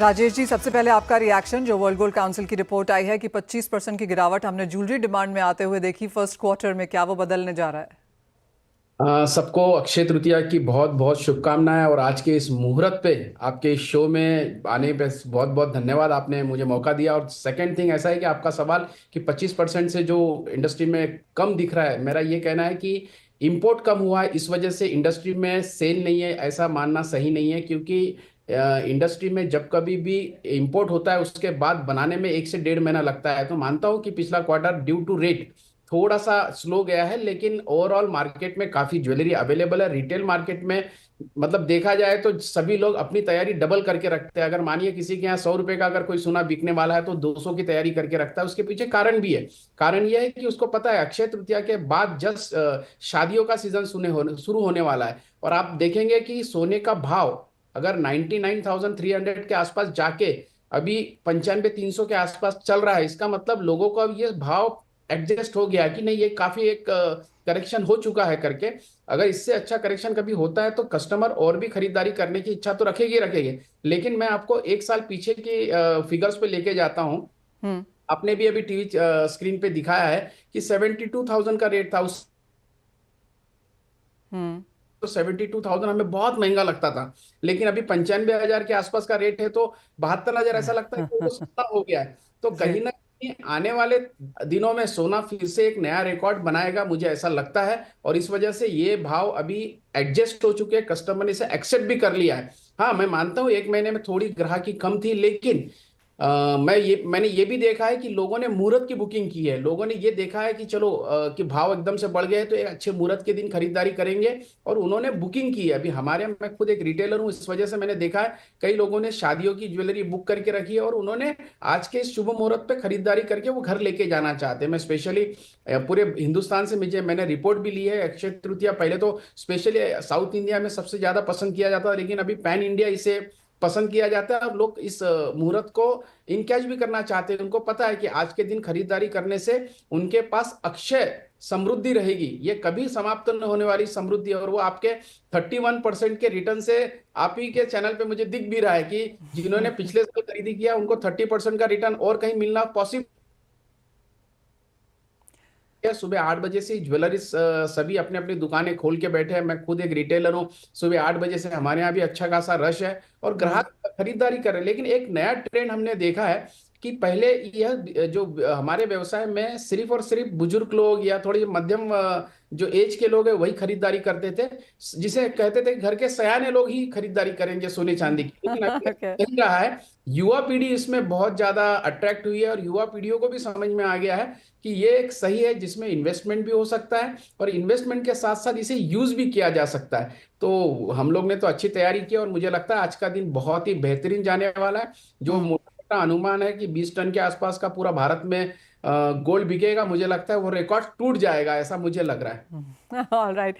राजेश जी, सबसे पहले आपका रिएक्शन जो वर्ल्ड गोल्ड काउंसिल की रिपोर्ट आई है कि 25% की गिरावट हमने ज्वेलरी डिमांड में आते हुए देखी फर्स्ट क्वार्टर में, क्या वो बदलने जा रहा है? सबको अक्षय तृतीया की बहुत बहुत शुभकामनाएं। और आज के इस मुहूर्त पे आपके इस शो में आने पे बहुत बहुत धन्यवाद, आपने मुझे मौका दिया। और सेकंड थिंग ऐसा है कि आपका सवाल कि 25% से जो इंडस्ट्री में कम दिख रहा है, मेरा ये कहना है कि इंपोर्ट कम हुआ है, इस वजह से इंडस्ट्री में सेल नहीं है, ऐसा मानना सही नहीं है। क्योंकि इंडस्ट्री में जब कभी भी इंपोर्ट होता है उसके बाद बनाने में 1 से 1.5 महीना लगता है। तो मानता हूँ कि पिछला क्वार्टर ड्यू टू रेट थोड़ा सा स्लो गया है, लेकिन ओवरऑल मार्केट में काफी ज्वेलरी अवेलेबल है। रिटेल मार्केट में मतलब देखा जाए तो सभी लोग अपनी तैयारी डबल करके रखते हैं। अगर मानिए किसी के यहाँ 100 रुपए का अगर कोई सोना बिकने वाला है तो 200 की तैयारी करके रखता है। उसके पीछे कारण भी है। कारण यह है कि उसको पता है अक्षय तृतीया के बाद जस्ट शादियों का सीजन शुरू होने वाला है। और आप देखेंगे कि सोने का भाव अगर 99,300 के आसपास जाके अभी 95-300 के आसपास चल रहा है, इसका मतलब लोगों को अब ये भाव एडजस्ट हो गया कि नहीं, ये काफी एक करेक्शन हो चुका है करके। अगर इससे अच्छा करेक्शन कभी होता है तो कस्टमर और भी खरीदारी करने की इच्छा तो रखेगी रखेगी। लेकिन मैं आपको 1 साल पीछे की फिगर्स पे लेके जाता हूँ। हम्म। आपने भी अभी टीवी स्क्रीन पे दिखाया है कि 72,000 का रेट था उस। हम्म। तो 72,000 हमें बहुत महंगा लगता था, लेकिन अभी 95,000 के आसपास का रेट है, तो 72,000 ऐसा लगता है कि वो सस्ता हो गया है। तो जी। कहीं ना कहीं आने वाले दिनों में सोना फिर से एक नया रिकॉर्ड बनाएगा, मुझे ऐसा लगता है। और इस वजह से ये भाव अभी एडजस्ट हो चुके हैं, कस्टमर ने इसे एक्सेप्ट भी कर लिया है। हाँ, मैं मानता हूँ 1 महीने में थोड़ी ग्राहकी कम थी, लेकिन मैंने ये भी देखा है कि लोगों ने मुहूर्त की बुकिंग की है। लोगों ने ये देखा है कि चलो कि भाव एकदम से बढ़ गए हैं, तो एक अच्छे मुहूर्त के दिन खरीदारी करेंगे, और उन्होंने बुकिंग की है। अभी हमारे यहाँ, मैं खुद एक रिटेलर हूँ, इस वजह से मैंने देखा है कई लोगों ने शादियों की ज्वेलरी बुक करके रखी है, और उन्होंने आज के इस शुभ मुहूर्त पे खरीदारी करके वो घर लेके जाना चाहते हैं। मैं स्पेशली पूरे हिंदुस्तान से मैंने रिपोर्ट भी ली है। अक्षय तृतीया पहले तो स्पेशली साउथ इंडिया में सबसे ज्यादा पसंद किया जाता है, लेकिन अभी पैन इंडिया इसे पसंद किया जाता है। और लोग इस मुहूर्त को इनकैश भी करना चाहते हैं। उनको पता है कि आज के दिन खरीदारी करने से उनके पास अक्षय समृद्धि रहेगी, ये कभी समाप्त न होने वाली समृद्धि। और वो आपके 31% के रिटर्न से आप ही के चैनल पे मुझे दिख भी रहा है कि जिन्होंने पिछले साल खरीदी किया उनको 30% का रिटर्न और कहीं मिलना पॉसिबल है। सुबह 8 बजे से ज्वेलरी सभी अपने अपनी दुकानें खोल के बैठे हैं। मैं खुद एक रिटेलर हूँ, सुबह 8 बजे से हमारे यहाँ भी अच्छा खासा रश है और हम्म। ग्राहक खरीदारी कर रहे हैं। लेकिन एक नया ट्रेंड हमने देखा है कि पहले यह जो हमारे व्यवसाय में सिर्फ और सिर्फ बुजुर्ग लोग या थोड़ी मध्यम जो एज के लोग हैं वही खरीदारी करते थे, जिसे कहते थे कि घर के सयाने लोग ही खरीदारी करेंगे सोने चांदी की। लेकिन अभी ओके। देख रहा है युवा पीढ़ी इसमें बहुत ज्यादा अट्रैक्ट हुई है, और युवा पीढ़ियों को भी समझ में आ गया है कि ये एक सही है जिसमें इन्वेस्टमेंट भी हो सकता है, और इन्वेस्टमेंट के साथ साथ इसे यूज भी किया जा सकता है। तो हम लोग ने तो अच्छी तैयारी की, और मुझे लगता है आज का दिन बहुत ही बेहतरीन जाने वाला है। जो हम्म। मोटा मोटा अनुमान है कि 20 टन के आसपास का पूरा भारत में गोल्ड बिकेगा, मुझे लगता है वो रिकॉर्ड टूट जाएगा, ऐसा मुझे लग रहा है। All right.